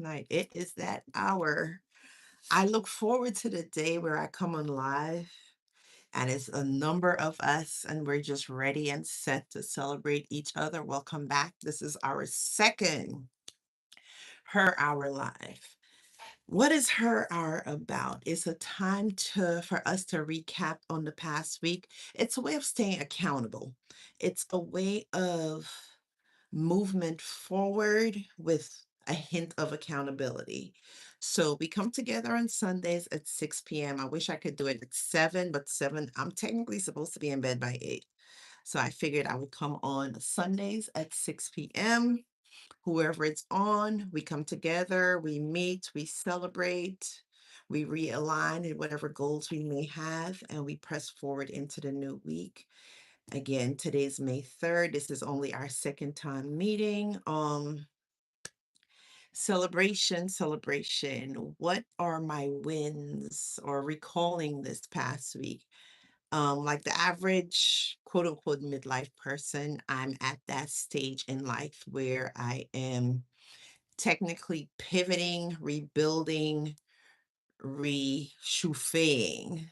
Night. It is that hour. I look forward to the day where I come on live and it's a number of us and we're just ready and set to celebrate each other. Welcome back. This is our second Her Hour Live. What is Her Hour about? It's a time to for us to recap on the past week. It's a way of staying accountable. It's a way of movement forward with a hint of accountability. So we come together on Sundays at 6 p.m. I wish I could do it at 7, but 7, I'm technically supposed to be in bed by 8. So I figured I would come on Sundays at 6 p.m. Whoever it's on, we come together, we meet, we celebrate, we realign in whatever goals we may have, and we press forward into the new week. Again, today's May 3rd. This is only our second time meeting. Celebration, celebration. What are my wins or recalling this past week? Like the average quote unquote midlife person, I'm at that stage in life where I am technically pivoting, rebuilding, reshufing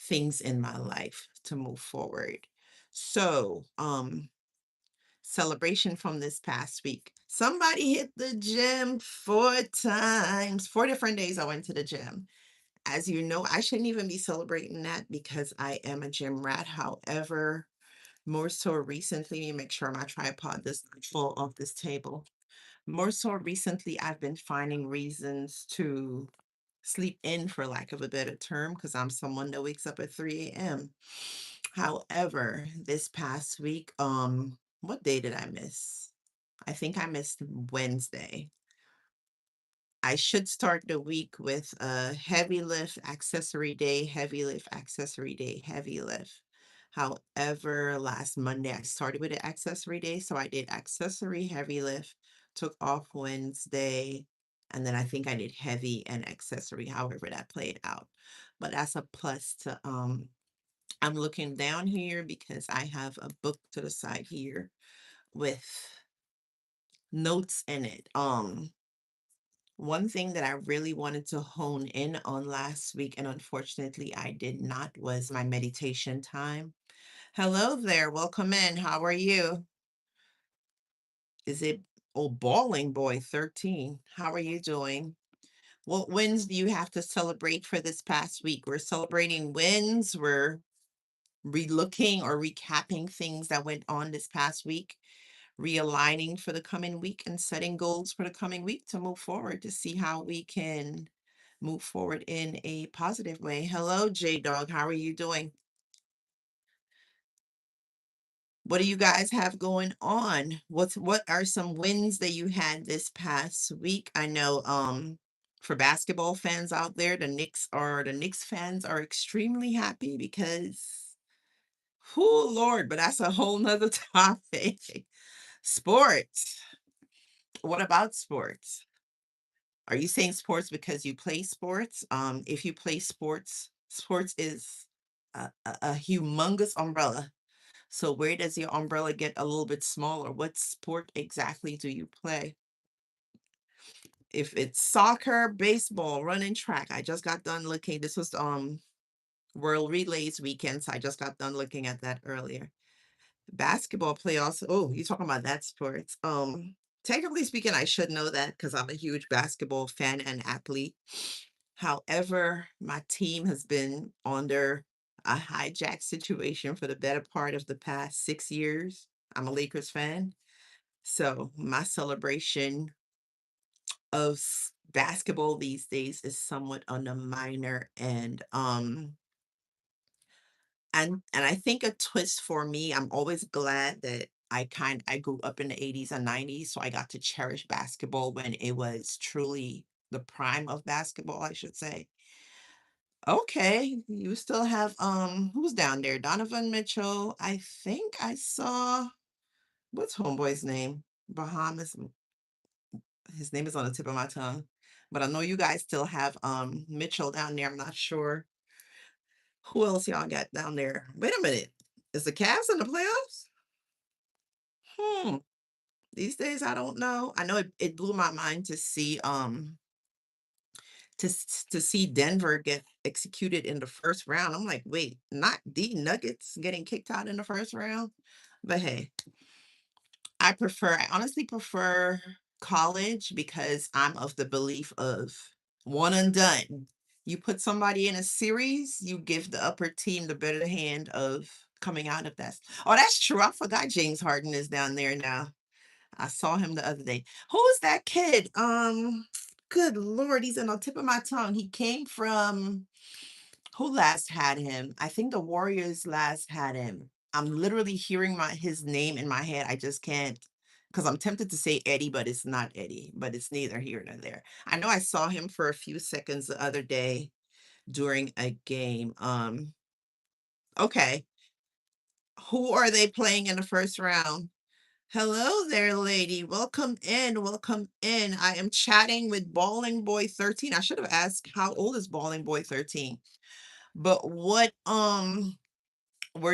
things in my life to move forward. So, celebration from this past week. Somebody hit the gym 4 times, 4 different days I went to the gym. As you know, I shouldn't even be celebrating that because I am a gym rat. However, more so recently, let me make sure my tripod is not full of this table. More so recently, I've been finding reasons to sleep in, for lack of a better term, because I'm someone that wakes up at 3 a.m. However, this past week, what day did I miss? I think I missed Wednesday. I should start the week with a heavy lift accessory day, heavy lift accessory day, heavy lift. However, last Monday I started with an accessory day. So I did accessory, heavy lift, took off Wednesday, and then I think I did heavy and accessory, however that played out. But that's a plus to I'm looking down here because I have a book to the side here with notes in it. One thing that I really wanted to hone in on last week, and unfortunately I did not, was my meditation time. Hello there, welcome in. How are you? Is it oh Balling Boy 13? How are you doing? What wins do you have to celebrate for this past week? We're celebrating wins. We're relooking or recapping things that went on this past week, realigning for the coming week, and setting goals for the coming week to move forward to see how we can move forward in a positive way. Hello, J Dog. How are you doing? What do you guys have going on? What are some wins that you had this past week? I know for basketball fans out there, the Knicks fans are extremely happy because oh Lord, but that's a whole nother topic. Sports. What about sports? Are you saying sports because you play sports? If you play sports, sports is a humongous umbrella. So where does your umbrella get a little bit smaller? What sport exactly do you play? If it's soccer, baseball, running track, I just got done looking. This was World Relays weekend, so I just got done looking at that earlier. Basketball playoffs. Oh, you talking about that sports. Technically speaking, I should know that because I'm a huge basketball fan and athlete. However, my team has been under a hijack situation for the better part of the past 6 years. I'm a Lakers fan. So my celebration of basketball these days is somewhat on the minor end. And I think a twist for me, I'm always glad that I grew up in the 80s and 90s, so I got to cherish basketball when it was truly the prime of basketball, I should say. Okay, you still have who's down there? Donovan Mitchell. I think I saw what's homeboy's name? Bahamas. His name is on the tip of my tongue. But I know you guys still have Mitchell down there. I'm not sure who else y'all got down there. Wait a minute. Is the Cavs in the playoffs? Hmm. These days, I don't know. I know it blew my mind to see Denver get executed in the first round. I'm like, wait, not the Nuggets getting kicked out in the first round? But hey, I honestly prefer college because I'm of the belief of one and done. You put somebody in a series, you give the upper team the better hand of coming out of that. Oh, that's true. I forgot James Harden is down there now. I saw him the other day. Who is that kid? Good Lord, he's on the tip of my tongue. He came from who last had him? I think the Warriors last had him. I'm literally hearing his name in my head. I just can't because I'm tempted to say Eddie, but it's not Eddie, but it's neither here nor there. I know I saw him for a few seconds the other day during a game. Okay. Who are they playing in the first round? Hello there, lady. Welcome in. Welcome in. I am chatting with Balling Boy 13. I should have asked how old is Balling Boy 13? But we're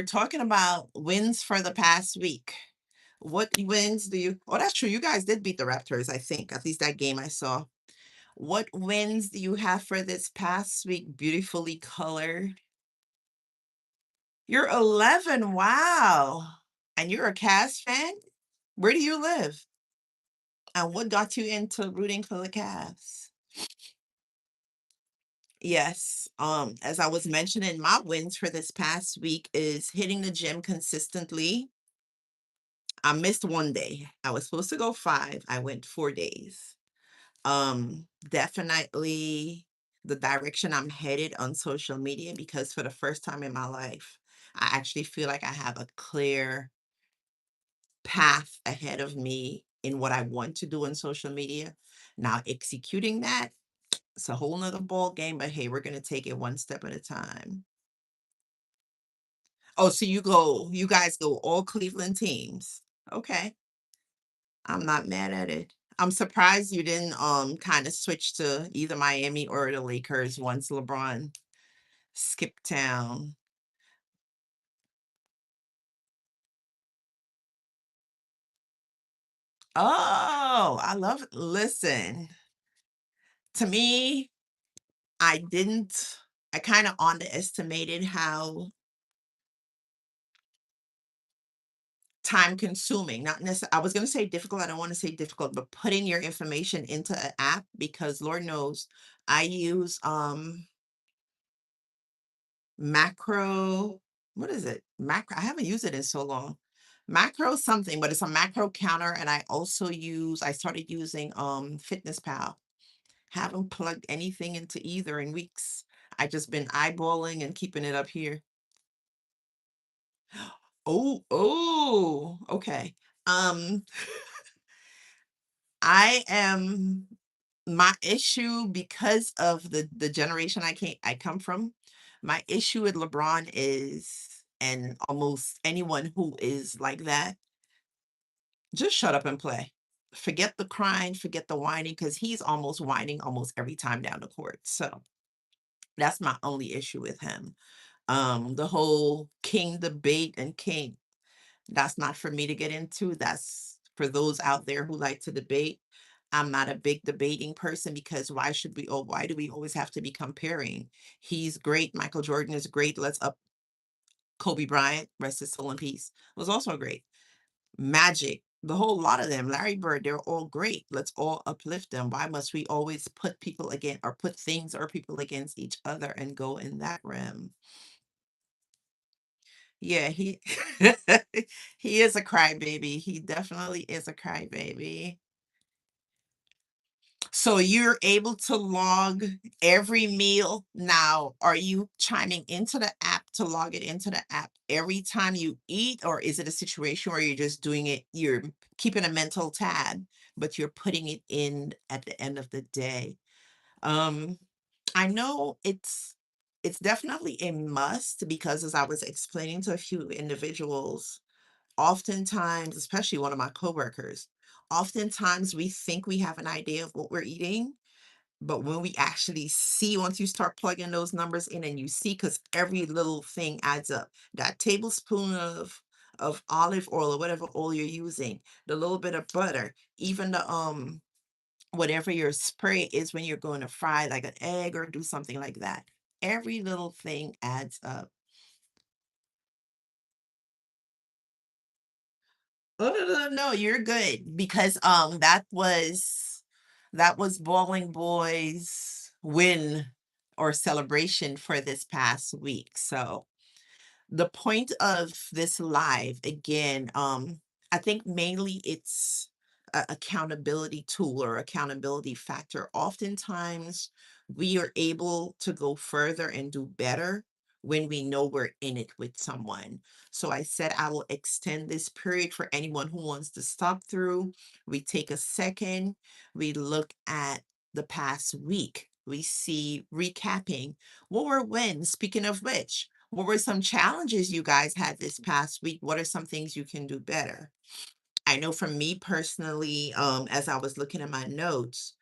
talking about wins for the past week. What wins do you Oh, that's true. You guys did beat the Raptors, I think. At least that game I saw. What wins do you have for this past week, beautifully colored? You're 11. Wow. And you're a Cavs fan? Where do you live? And what got you into rooting for the Cavs? Yes. As I was mentioning, my wins for this past week is hitting the gym consistently. I missed one day. I was supposed to go 5. I went 4 days. Definitely the direction I'm headed on social media because for the first time in my life, I actually feel like I have a clear path ahead of me in what I want to do on social media. Now executing that, it's a whole nother ball game, but hey, we're gonna take it one step at a time. Oh, so you guys go all Cleveland teams. Okay. I'm not mad at it. I'm surprised you didn't kind of switch to either Miami or the Lakers once LeBron skipped town. Oh, I love it. Listen, to me, I didn't I kind of underestimated how time consuming, not necessarily, I was going to say difficult. I don't want to say difficult, but putting your information into an app because Lord knows I use macro, what is it? Macro, I haven't used it in so long. Macro something, but it's a macro counter. And I started using Fitness Pal. Haven't plugged anything into either in weeks. I just been eyeballing and keeping it up here. Okay. Um, I am my issue because of the generation I come from. My issue with LeBron is, and almost anyone who is like that, just shut up and play. Forget the crying, forget the whining, because he's almost whining almost every time down the court. So that's my only issue with him. The whole king debate and king, that's not for me to get into. That's for those out there who like to debate. I'm not a big debating person because why do we always have to be comparing? He's great. Michael Jordan is great. Let's up Kobe Bryant, rest his soul in peace, was also great. Magic, the whole lot of them, Larry Bird, they're all great. Let's all uplift them. Why must we always put people against or put things or people against each other and go in that realm? Yeah, he he is a crybaby. He definitely is a crybaby. So you're able to log every meal now. Are you chiming into the app to log it into the app every time you eat, or is it a situation where you're just doing it, you're keeping a mental tab, but you're putting it in at the end of the day? Um, I know it's definitely a must because as I was explaining to a few individuals, oftentimes, especially one of my coworkers, oftentimes we think we have an idea of what we're eating, but when we actually see, once you start plugging those numbers in and you see, because every little thing adds up, that tablespoon of of olive oil or whatever oil you're using, the little bit of butter, even the whatever your spray is when you're going to fry like an egg or do something like that. Every little thing adds up. Oh, no, no, no, you're good because that was Bowling Boy's win or celebration for this past week. So the point of this live again, I think mainly it's a accountability tool or accountability factor. Oftentimes we are able to go further and do better when we know we're in it with someone. So I said I will extend this period for anyone who wants to stop through. We take a second, we look at the past week, we see recapping what were wins. Speaking of which, what were some challenges you guys had this past week? What are some things you can do better? I know for me personally, as I was looking at my notes,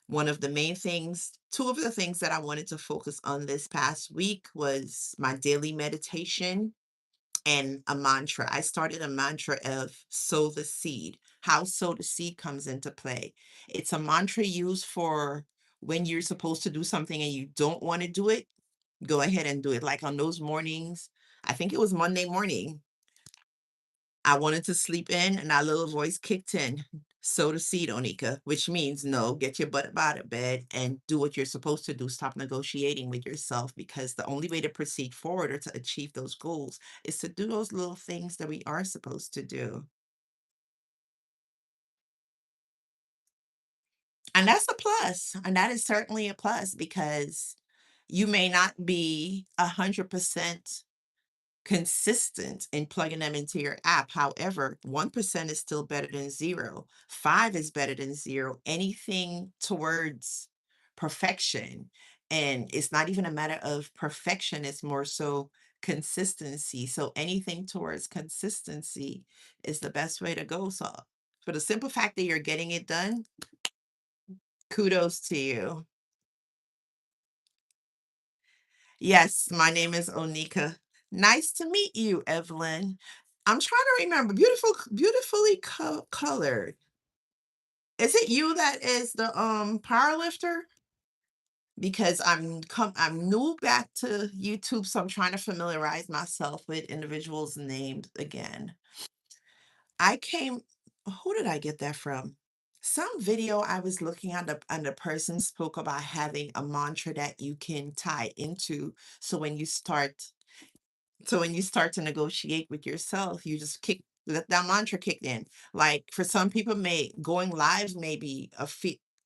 one of the main things, two of the things that I wanted to focus on this past week was my daily meditation and a mantra. I started a mantra of sow the seed. How sow the seed comes into play. It's a mantra used for when you're supposed to do something and you don't want to do it, go ahead and do it. Like on those mornings, I think it was Monday morning, I wanted to sleep in and that little voice kicked in. Sow the seed, Onika, which means no, get your butt up out of bed and do what you're supposed to do. Stop negotiating with yourself because the only way to proceed forward or to achieve those goals is to do those little things that we are supposed to do. And that's a plus. And that is certainly a plus because you may not be 100% consistent in plugging them into your app. However, 1% is still better than zero. Five is better than zero. Anything towards perfection. And it's not even a matter of perfection, it's more so consistency. So anything towards consistency is the best way to go. So for the simple fact that you're getting it done, kudos to you. Yes, my name is Onika. Nice to meet you, Evelyn. I'm trying to remember. Beautifully colored. Is it you that is the power lifter? Because I'm new back to YouTube, so I'm trying to familiarize myself with individuals' names again. I came Who did I get that from? Some video I was looking at and the person spoke about having a mantra that you can tie into. So when you start So when you start to negotiate with yourself, you just kick that mantra kicked in. Like for some people, may going live may be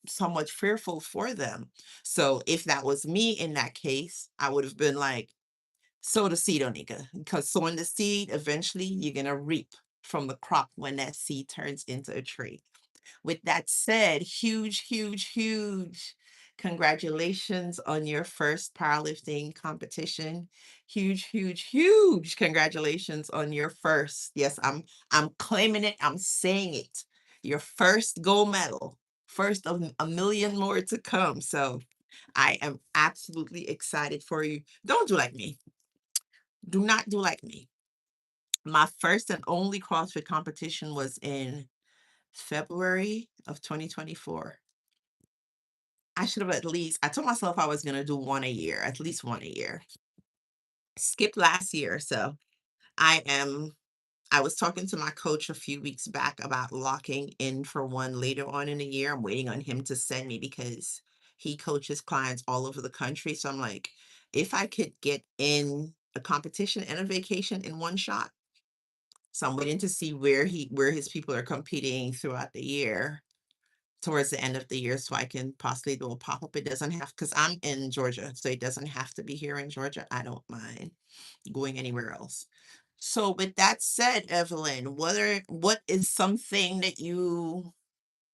somewhat fearful for them. So if that was me in that case, I would have been like, sow the seed, Onika, because sowing the seed, eventually you're gonna reap from the crop when that seed turns into a tree. With that said, huge, huge, huge congratulations on your first powerlifting competition. Huge, huge, huge congratulations on your first. Yes, I'm claiming it. I'm saying it. Your first gold medal. First of a million more to come. So I am absolutely excited for you. Don't do like me. Do not do like me. My first and only CrossFit competition was in February of 2024. I should have I told myself I was gonna do one a year, at least one a year. Skipped last year, so I am I was talking to my coach a few weeks back about locking in for one later on in the year. I'm waiting on him to send me because he coaches clients all over the country. So I'm like, if I could get in a competition and a vacation in one shot. So I'm waiting to see where his people are competing throughout the year, towards the end of the year, so I can possibly do a pop-up. It doesn't have, because I'm in Georgia, so it doesn't have to be here in Georgia. I don't mind going anywhere else. So with that said, Evelyn, what is something that you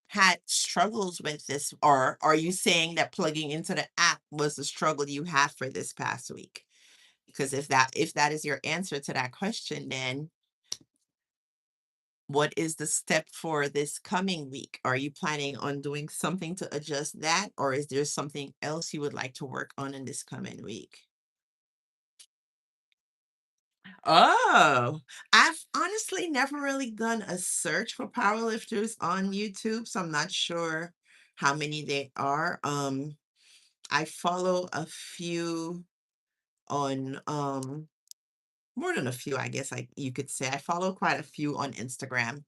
had struggles with this, or are you saying that plugging into the app was the struggle you have for this past week? Because if that is your answer to that question, then what is the step for this coming week? Are you planning on doing something to adjust that, or is there something else you would like to work on in this coming week? Oh, I've honestly never really done a search for powerlifters on YouTube, so I'm not sure how many they are. I follow a few on more than a few, I guess you could say. I follow quite a few on Instagram.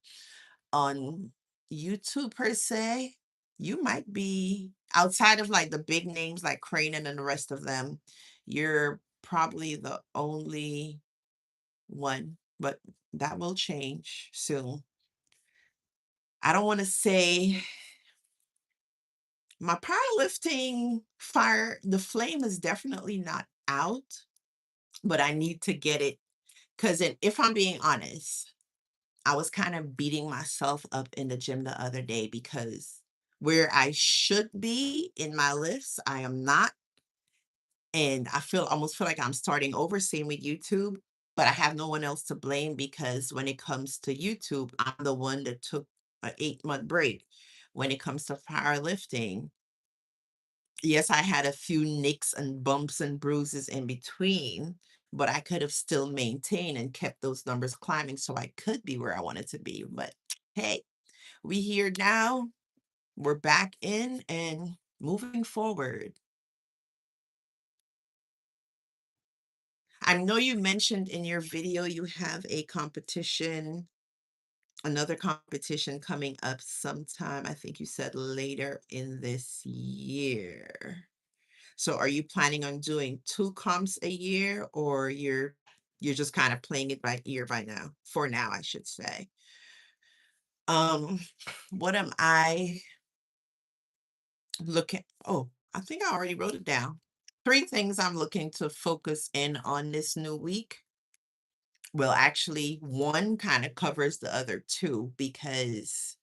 On YouTube per se, you might be outside of like the big names like Crane and the rest of them, you're probably the only one, but that will change soon. I don't want to say my powerlifting fire, the flame is definitely not out, but I need to get it because if I'm being honest, I was kind of beating myself up in the gym the other day because where I should be in my lifts, I am not. And I almost feel like I'm starting over, same with YouTube, but I have no one else to blame because when it comes to YouTube, I'm the one that took an 8-month break. When it comes to powerlifting, yes, I had a few nicks and bumps and bruises in between, but I could have still maintained and kept those numbers climbing so I could be where I wanted to be. But hey, we here now. We're back in and moving forward. I know you mentioned in your video you have a competition, another competition coming up sometime. I think you said later in this year. So are you planning on doing 2 comps a year or you're just kind of playing it by ear by now? For now, I should say. Um, what am I looking oh, I think I already wrote it down. 3 things I'm looking to focus in on this new week. Well, actually, one kind of covers the other 2 because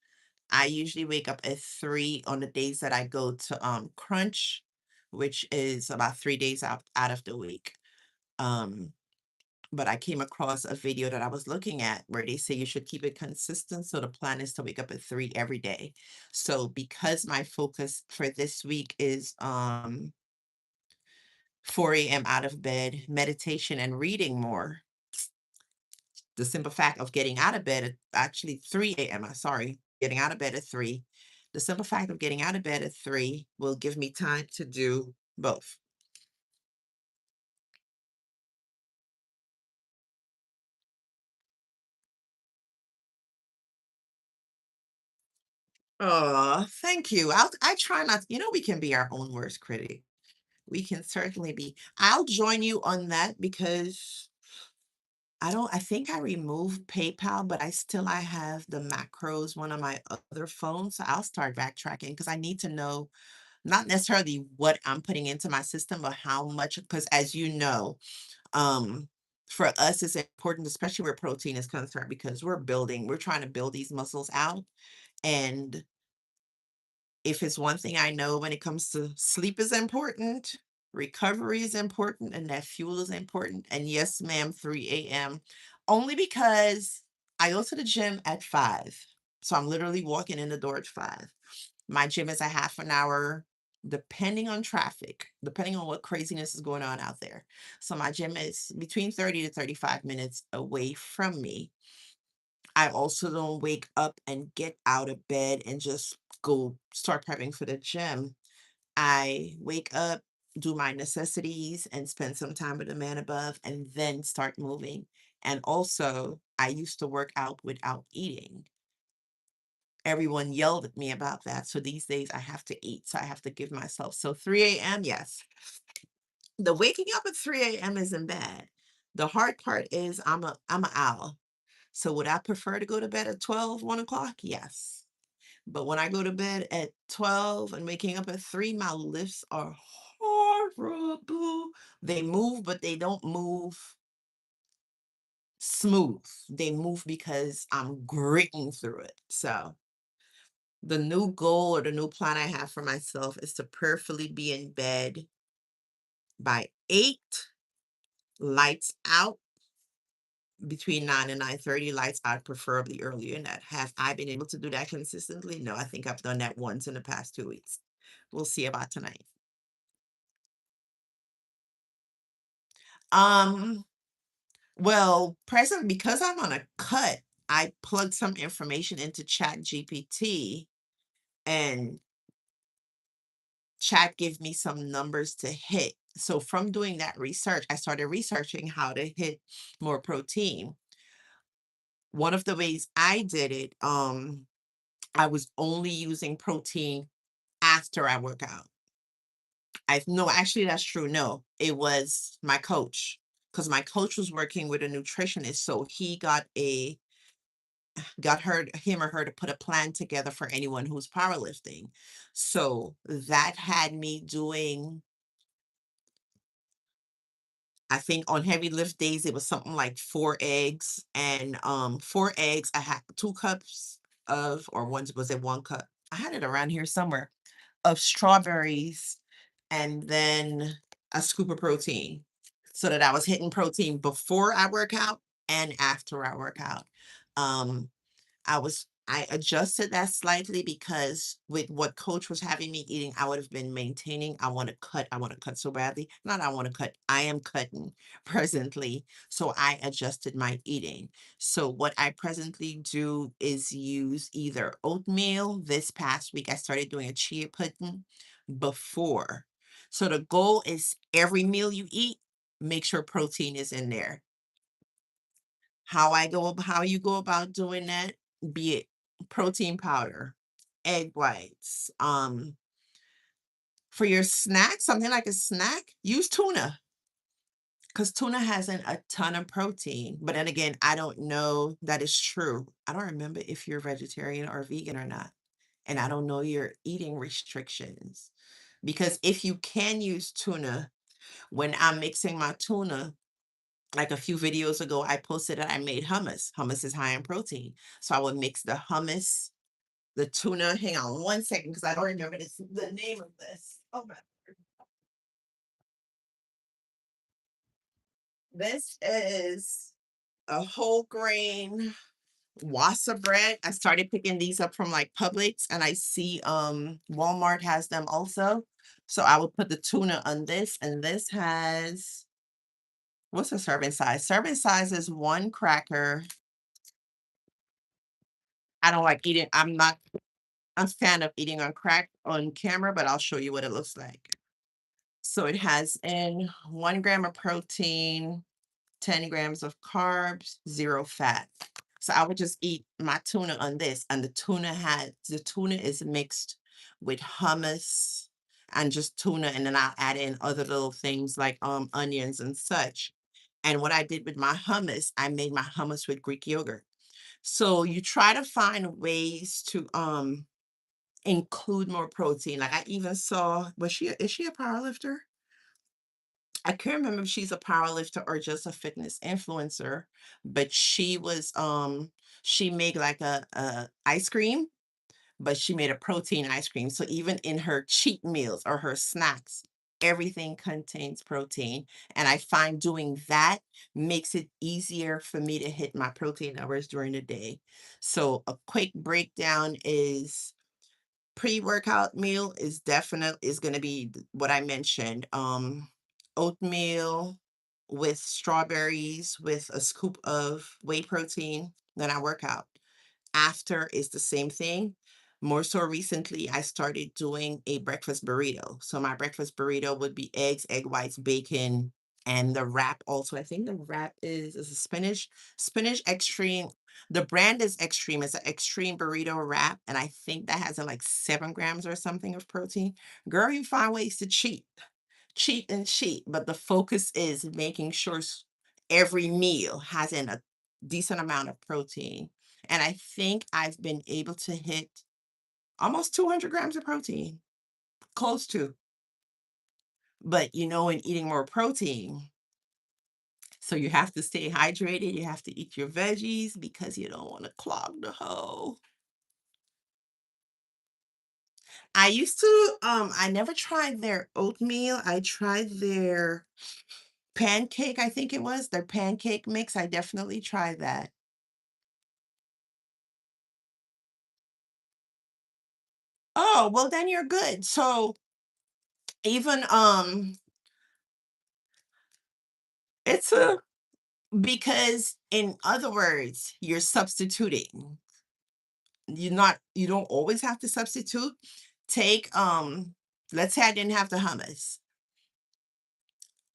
I usually wake up at 3 on the days that I go to Crunch, which is about 3 days out of the week. Um, but I came across a video that I was looking at where they say you should keep it consistent. So the plan is to wake up at 3 every day. So because my focus for this week is 4 a.m. out of bed, meditation and reading more, the simple fact of getting out of bed at actually 3 a.m. Sorry, getting out of bed at 3. The simple fact of getting out of bed at 3 will give me time to do both. Oh, thank you. I try not, we can be our own worst critic. We can certainly be. I'll join you on that because I think I removed PayPal, but I have the macros, one of my other phones. So I'll start backtracking because I need to know not necessarily what I'm putting into my system, but how much, because as you know, um, for us it's important, especially where protein is concerned, because we're trying to build these muscles out. And if it's one thing I know when it comes to sleep is important, recovery is important, and that fuel is important. And yes, ma'am, 3 a.m. Only because I go to the gym at 5. So I'm literally walking in the door at 5. My gym is a half an hour, depending on traffic, depending on what craziness is going on out there. So my gym is between 30 to 35 minutes away from me. I also don't wake up and get out of bed and just go start prepping for the gym. I wake up, do my necessities, and spend some time with the man above, and then start moving. And also, I used to work out without eating. Everyone yelled at me about that. So these days I have to eat. So I have to give myself. So 3 a.m., yes. The waking up at 3 a.m. isn't bad. The hard part is I'm a owl. So would I prefer to go to bed at 12, 1 o'clock? Yes. But when I go to bed at 12 and waking up at 3, my lifts are horrible. They move, but they don't move smooth. They move because I'm gritting through it. So the new goal or the new plan I have for myself is to prayerfully be in bed by 8, lights out between 9 and 9:30, lights out preferably earlier than that. Have I been able to do that consistently? No, I think I've done that once in the past 2 weeks. We'll see about tonight. Um, Well, present because I'm on a cut, I plugged some information into Chat GPT and Chat give me some numbers to hit. So from doing that research, I started researching how to hit more protein. One of the ways I did it, I was only using protein after I work out. I no, actually that's true. No, it was my coach because my coach was working with a nutritionist, so he got her him or her to put a plan together for anyone who's powerlifting. So that had me doing, I think on heavy lift days, it was something like 4 eggs and, 4 eggs, I had 2 cups of or one was it 1 cup? I had it around here somewhere, of strawberries, and then a scoop of protein, so that I was hitting protein before I work out and after I work out. Um I adjusted that slightly because with what coach was having me eating, I would have been maintaining. I want to cut so badly. Not I want to cut. I am cutting presently. So I adjusted my eating. So what I presently do is use either oatmeal. This past week I started doing a chia pudding before. So the goal is every meal you eat, make sure protein is in there. How you go about doing that, be it protein powder, egg whites, for your snack, something like a snack, use tuna, because tuna hasn't a ton of protein, but then again, I don't know that is true. I don't remember if you're vegetarian or vegan or not, and I don't know your eating restrictions, because if you can use tuna, when I'm mixing my tuna, like a few videos ago, I posted that I made hummus. Hummus is high in protein. So I would mix the hummus, the tuna. Hang on one second because I don't remember the name of this. Oh my. This is a whole grain wassa bread. I started picking these up from like Publix and I see Walmart has them also. So I would put the tuna on this and this has what's the serving size? Serving size is one cracker. I don't like eating. I'm a fan of eating on crack on camera, but I'll show you what it looks like. So it has in 1 gram of protein, 10 grams of carbs, 0 fat. So I would just eat my tuna on this, and the tuna is mixed with hummus and just tuna, and then I'll add in other little things like onions and such. And what I did with my hummus, I made my hummus with Greek yogurt. So you try to find ways to include more protein. Like I even saw, is she a power lifter? I can't remember if she's a power lifter or just a fitness influencer, but she made like a ice cream, but she made a protein ice cream. So even in her cheat meals or her snacks, everything contains protein. And I find doing that makes it easier for me to hit my protein numbers during the day. So a quick breakdown is pre-workout meal is gonna be what I mentioned, oatmeal with strawberries with a scoop of whey protein, then I work out. After is the same thing. More so recently, I started doing a breakfast burrito. So my breakfast burrito would be eggs, egg whites, bacon, and the wrap also. I think the wrap is a spinach extreme. The brand is extreme. It's an extreme burrito wrap, and I think that has like 7 grams or something of protein. Girl, you find ways to cheat and cheat, but the focus is making sure every meal has a decent amount of protein. And I think I've been able to hit almost 200 grams of protein, close to. But in eating more protein, so you have to stay hydrated. You have to eat your veggies because you don't want to clog the hole. I never tried their oatmeal. I tried their pancake, I think it was their pancake mix. I definitely tried that. Oh, well then you're good. So even it's a because in other words, you're substituting. You don't always have to substitute. Take, let's say I didn't have the hummus.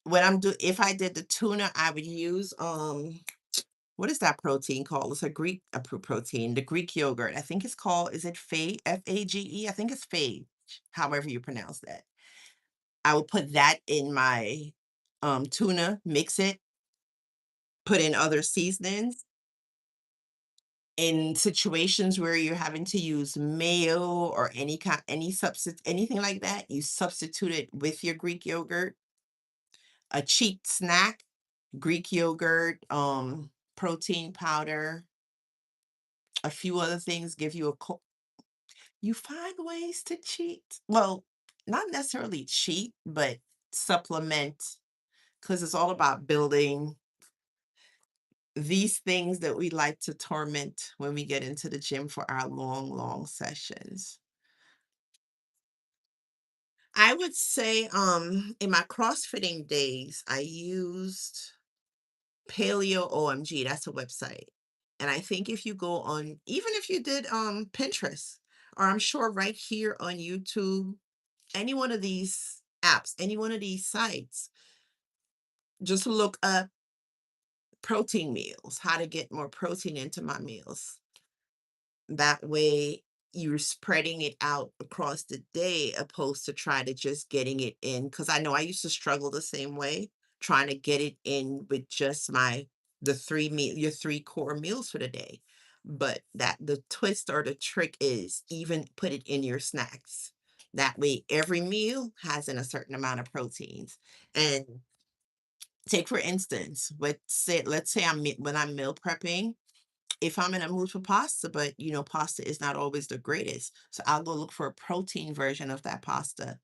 If I did the tuna, I would use, what is that protein called? It's a Greek protein, the Greek yogurt. I think it's called, is it Fage? Fage? I think it's Fage, however you pronounce that. I would put that in my tuna, mix it, put in other seasonings. In situations where you're having to use mayo or any substitute, anything like that, you substitute it with your Greek yogurt. A cheap snack, Greek yogurt, protein powder, a few other things give you you find ways to cheat. Well, not necessarily cheat, but supplement, because it's all about building these things that we like to torment when we get into the gym for our long, long sessions. I would say, in my CrossFitting days, I used Paleo OMG. That's a website. And I think if you go on, even if you did Pinterest, or I'm sure right here on YouTube, any one of these apps, any one of these sites, just look up protein meals, how to get more protein into my meals. That way you're spreading it out across the day opposed to try to just getting it in. Because I know I used to struggle the same way, trying to get it in with just your three core meals for the day. But that the twist or the trick is even put it in your snacks. That way every meal has in a certain amount of proteins. And take for instance, let's say when I'm meal prepping, if I'm in a mood for pasta, but pasta is not always the greatest. So I'll go look for a protein version of that pasta.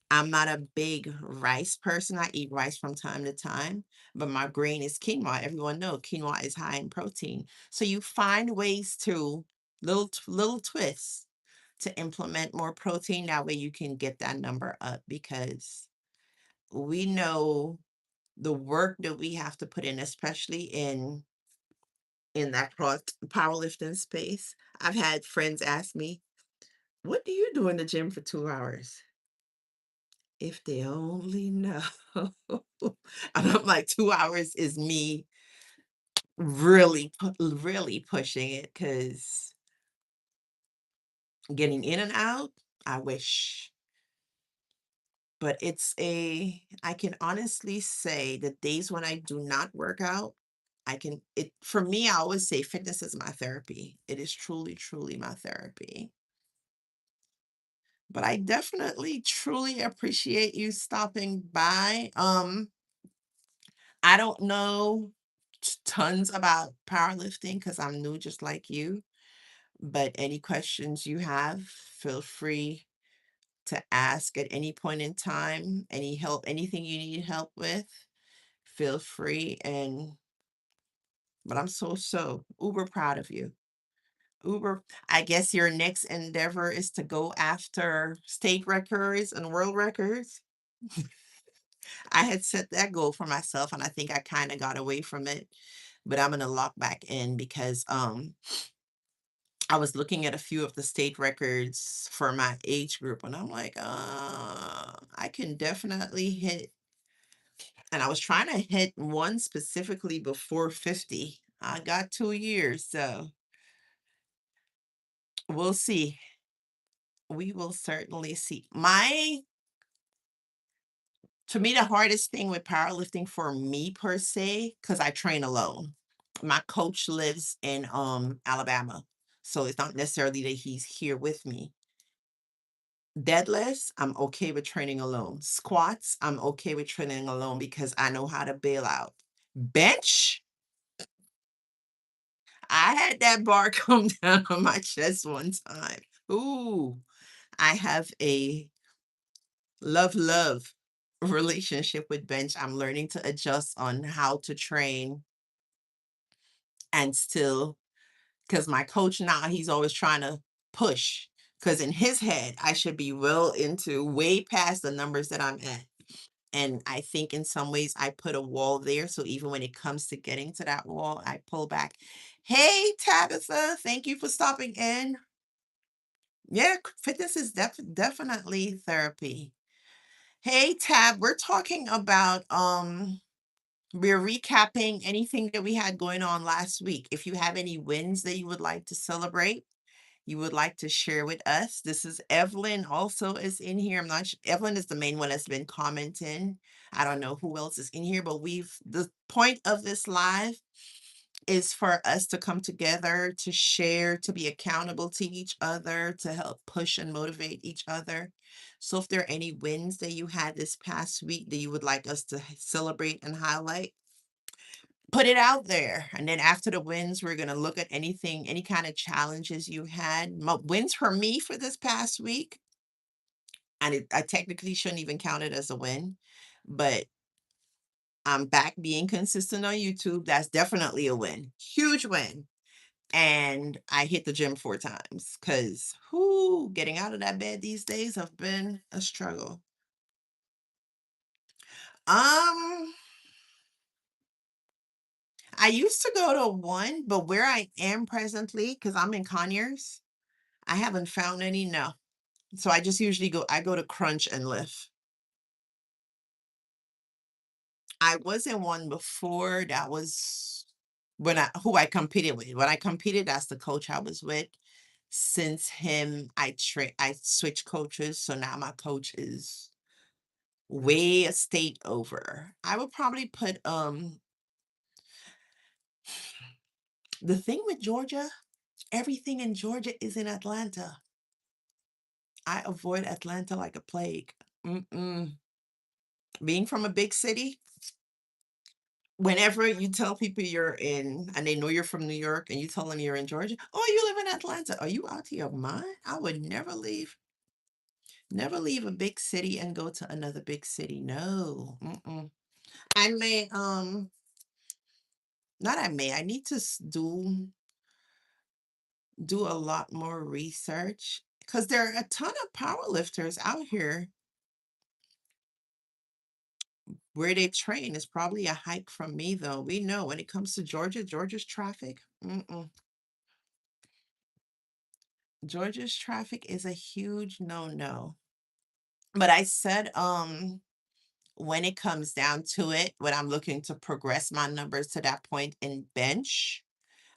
I'm not a big rice person. I eat rice from time to time, but my grain is quinoa. Everyone knows quinoa is high in protein. So you find ways to little twists to implement more protein. That way you can get that number up because we know the work that we have to put in, especially in that powerlifting space. I've had friends ask me, "What do you do in the gym for 2 hours?" If they only know. And I'm like, 2 hours is me really pushing it because getting in and out, I wish. But I can honestly say the days when I do not work out, for me, I always say fitness is my therapy. It is truly, truly my therapy. But I definitely truly appreciate you stopping by. I don't know tons about powerlifting because I'm new just like you, but any questions you have, feel free to ask at any point in time. Any help, anything you need help with, feel free. But I'm so uber proud of you. Uber, I guess your next endeavor is to go after state records and world records. I had set that goal for myself and I think I kind of got away from it, but I'm gonna lock back in because I was looking at a few of the state records for my age group and I'm like, I can definitely hit, and I was trying to hit one specifically before 50. I got 2 years, so we'll see. We will certainly see. To me, the hardest thing with powerlifting for me per se, because I train alone. My coach lives in Alabama. So it's not necessarily that he's here with me. Deadlifts, I'm okay with training alone. Squats, I'm okay with training alone because I know how to bail out. Bench, I had that bar come down on my chest one time. Ooh, I have a love relationship with bench. I'm learning to adjust on how to train and still, because my coach now, he's always trying to push. Because in his head, I should be well into way past the numbers that I'm at. And I think in some ways I put a wall there. So even when it comes to getting to that wall, I pull back. Hey, Tabitha, thank you for stopping in. Yeah, fitness is definitely therapy. Hey, Tab, we're talking about we're recapping anything that we had going on last week. If you have any wins that you would like to celebrate, you would like to share with us. This is Evelyn also is in here. I'm not sure. Evelyn is the main one that's been commenting. I don't know who else is in here, but the point of this live is for us to come together, to share, to be accountable to each other, to help push and motivate each other. So if there are any wins that you had this past week that you would like us to celebrate and highlight, put it out there. And then after the wins, we're going to look at anything, any kind of challenges you had. Wins for me for this past week. And I technically shouldn't even count it as a win, but I'm back being consistent on YouTube. That's definitely a win. Huge win. And I hit the gym 4 times because whoo, getting out of that bed these days have been a struggle. Um, I used to go to one, but where I am presently, because I'm in Conyers, I haven't found any, no. So I just usually I go to Crunch and Lift. I was in one before that was when I competed with. When I competed, that's the coach I was with. Since him, I switched coaches, so now my coach is way a state over. I would probably put the thing with Georgia, everything in Georgia is in Atlanta. I avoid Atlanta like a plague. Mm-mm. Being from a big city, whenever you tell people you're in and they know you're from New York and you tell them you're in Georgia, oh, you live in Atlanta. Are you out of your mind? I would never leave a big city and go to another big city. No. Mm-mm. I may not I may. I need to do a lot more research because there are a ton of power lifters out here where they train is probably a hike from me though. We know when it comes to Georgia, Georgia's traffic. Mm-mm. Georgia's traffic is a huge no-no. But I said, when it comes down to it, when I'm looking to progress my numbers to that point in bench,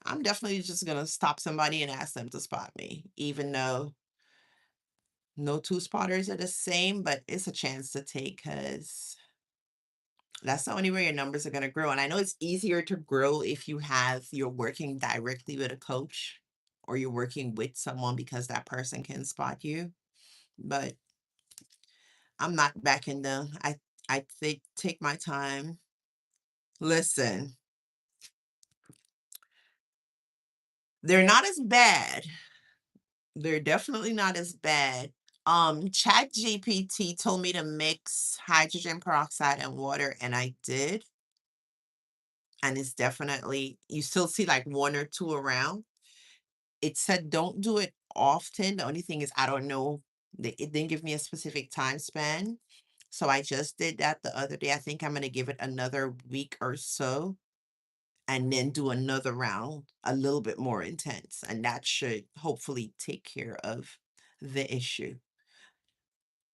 I'm definitely just gonna stop somebody and ask them to spot me, even though no two spotters are the same, but it's a chance to take because that's the only way your numbers are gonna grow. And I know it's easier to grow if you're working directly with a coach or you're working with someone because that person can spot you. But I'm not backing them. I think take my time. Listen, they're not as bad. They're definitely not as bad. Chat GPT told me to mix hydrogen peroxide and water, and I did. And it's definitely you still see like one or two around. It said don't do it often. The only thing is I don't know. It didn't give me a specific time span. So I just did that the other day. I think I'm gonna give it another week or so and then do another round a little bit more intense. And that should hopefully take care of the issue.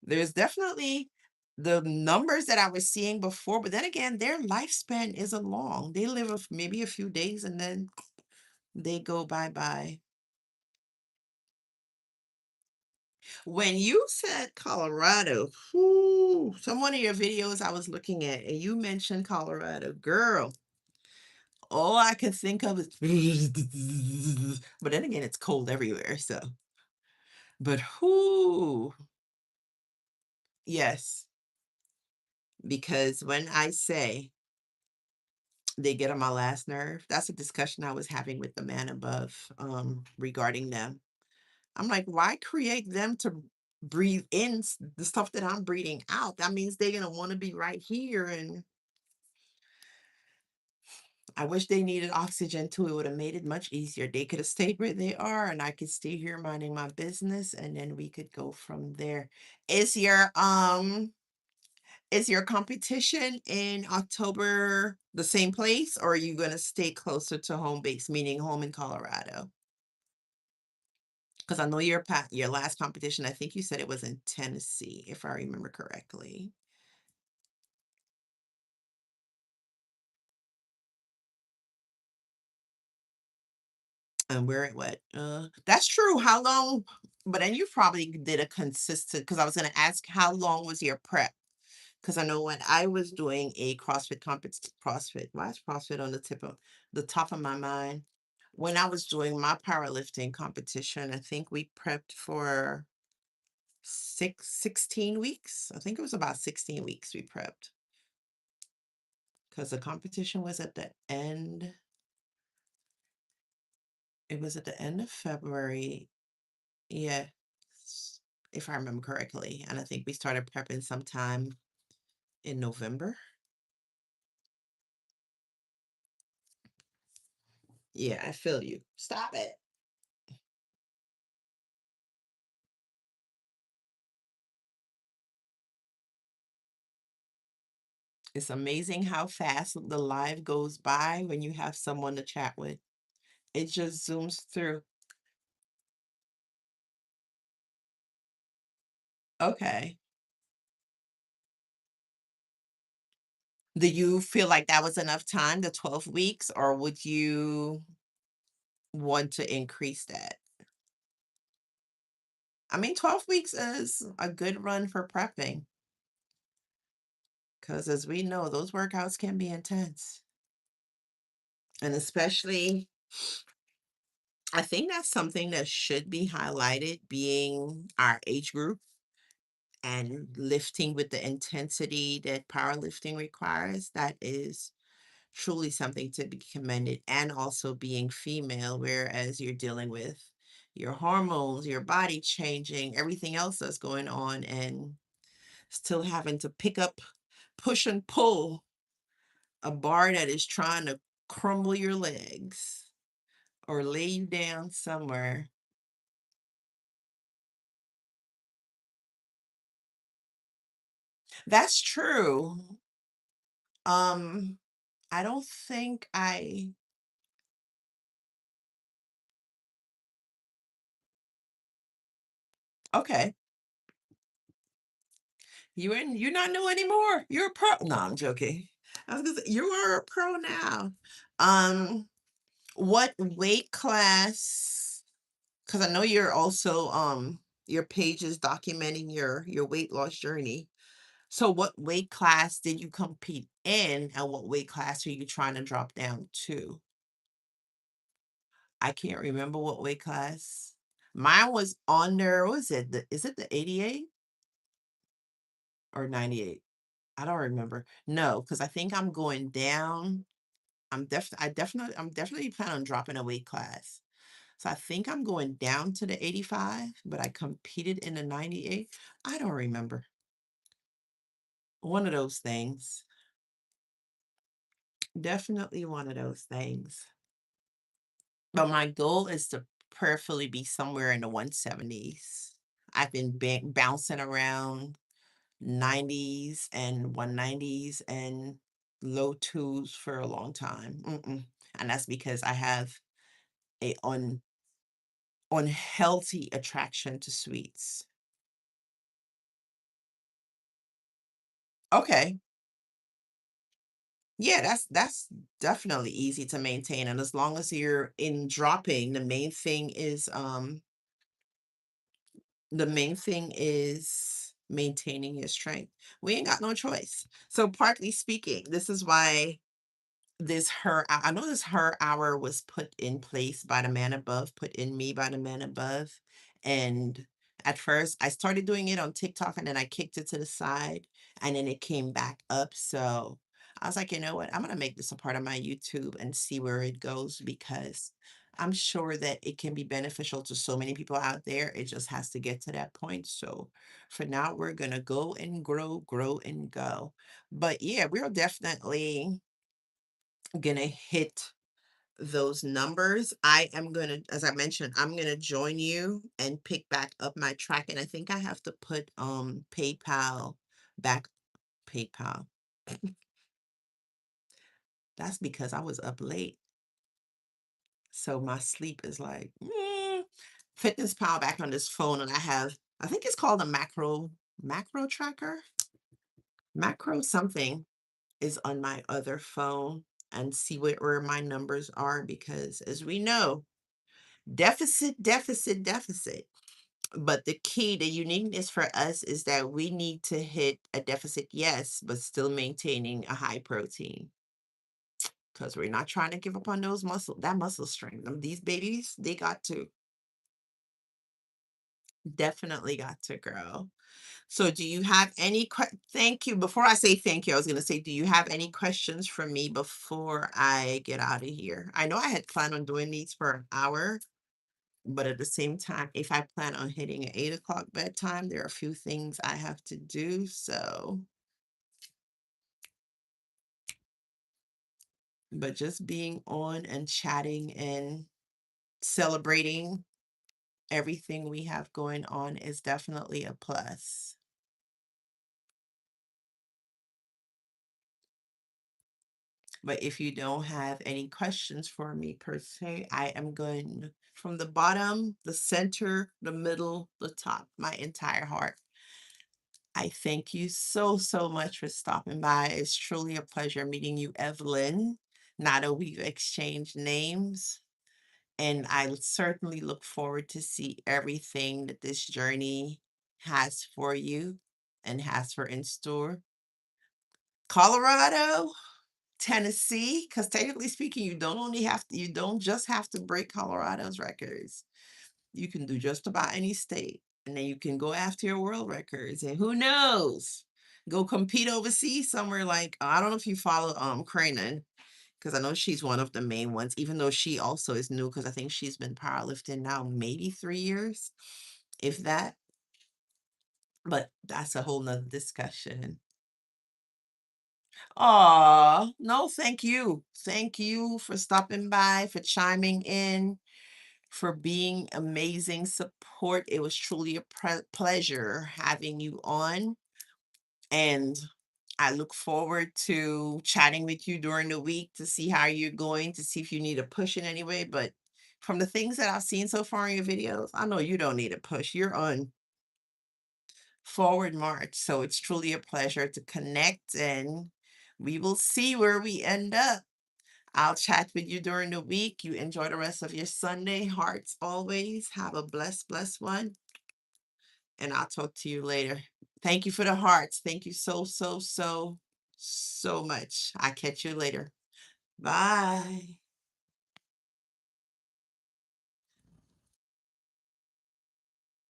There's definitely the numbers that I was seeing before, but then again, their lifespan isn't long. They live maybe a few days and then they go bye-bye. When you said Colorado, whoo, some one of your videos I was looking at and you mentioned Colorado, girl, all I could think of is but then again, it's cold everywhere, so but whoo, yes, because when I say they get on my last nerve, that's a discussion I was having with the man above, regarding them. I'm like, why create them to breathe in the stuff that I'm breathing out? That means they're gonna want to be right here. And I wish they needed oxygen too. It would have made it much easier. They could have stayed where they are and I could stay here minding my business and then we could go from there. Is your Is your competition in October the same place, or are you gonna stay closer to home base, meaning home in Colorado? Because I know your last competition, I think you said it was in Tennessee, if I remember correctly. And where it what? That's true. How long? But then you probably did a consistent. Because I was gonna ask, how long was your prep? Because I know when I was doing a CrossFit CrossFit, why is CrossFit on the top of my mind? When I was doing my powerlifting competition, I think we prepped for 16 weeks. I think it was about 16 weeks we prepped because the competition was at the end. It was at the end of February. Yeah, if I remember correctly. And I think we started prepping sometime in November. Yeah, I feel you. Stop it. It's amazing how fast the live goes by when you have someone to chat with. It just zooms through. Okay. Do you feel like that was enough time, the 12 weeks, or would you want to increase that? I mean, 12 weeks is a good run for prepping because, as we know, those workouts can be intense. And especially, I think that's something that should be highlighted, being our age group and lifting with the intensity that powerlifting requires. That is truly something to be commended, and also being female, whereas you're dealing with your hormones, your body changing, everything else that's going on, and still having to pick up, push, and pull a bar that is trying to crumble your legs or lay you down somewhere. That's true. Um, I don't think I okay. You're not new anymore. You're a pro. No, I'm joking. I was gonna say you are a pro now. Um, what weight class? Because I know you're also your page is documenting your weight loss journey. So what weight class did you compete in, and what weight class are you trying to drop down to? I can't remember what weight class. Mine was under, what was it? Is it the 88 or 98? I don't remember. No, because I think I'm going down. I'm definitely planning on dropping a weight class. So I think I'm going down to the 85, but I competed in the 98. I don't remember. One of those things. Definitely one of those things. But my goal is to prayerfully be somewhere in the 170s. I've been bouncing around 90s and 190s and low twos for a long time. And that's because I have a unhealthy attraction to sweets. Okay. Yeah, that's definitely easy to maintain. And as long as you're in dropping, the main thing is maintaining your strength. We ain't got no choice. So partly speaking, this is why I know this her hour was put in place by the man above, put in me by the man above. And at first I started doing it on TikTok, and then I kicked it to the side, and then it came back up. So I was like, you know what? I'm gonna make this a part of my YouTube and see where it goes, because I'm sure that it can be beneficial to so many people out there. It just has to get to that point. So for now, we're gonna go and grow and go. But yeah, we're definitely gonna hit those numbers. I am gonna, as I mentioned, I'm gonna join you and pick back up my track. And I think I have to put PayPal back PayPal. That's because I was up late. So my sleep is like, Fitness Pal back on this phone, and I think it's called a macro tracker, macro something is on my other phone and see where my numbers are because as we know, deficit, deficit, deficit. But the key, the uniqueness for us is that we need to hit a deficit, yes, but still maintaining a high protein because we're not trying to give up on that muscle strength. These babies, they got to definitely got to grow. So do you have any thank you. Before I say thank you, I was going to say, do you have any questions for me before I get out of here? I know I had planned on doing these for an hour, but at the same time, if I plan on hitting an 8 o'clock bedtime, there are a few things I have to do. So, but just being on and chatting and celebrating everything we have going on is definitely a plus. But if you don't have any questions for me per se, I am going from the bottom, the center, the middle, the top, my entire heart. I thank you so, so much for stopping by. It's truly a pleasure meeting you, Evelyn. Now that we've exchanged names, and I certainly look forward to see everything that this journey has for you and has for in store. Colorado, Tennessee, because technically speaking, you don't just have to break Colorado's records. You can do just about any state, and then you can go after your world records, and who knows? Go compete overseas somewhere like I don't know if you follow Cranen, because I know she's one of the main ones, even though she also is new, because I think she's been powerlifting now maybe 3 years, if that. But that's a whole nother discussion. Aw, no, thank you. Thank you for stopping by, for chiming in, for being amazing support. It was truly a pleasure having you on. And I look forward to chatting with you during the week to see how you're going, to see if you need a push in any way. But from the things that I've seen so far in your videos, I know you don't need a push. You're on forward march. So it's truly a pleasure to connect, and we will see where we end up. I'll chat with you during the week. You enjoy the rest of your Sunday. Hearts always. Have a blessed, blessed one. And I'll talk to you later. Thank you for the hearts. Thank you so, so, so, so much. I'll catch you later. Bye.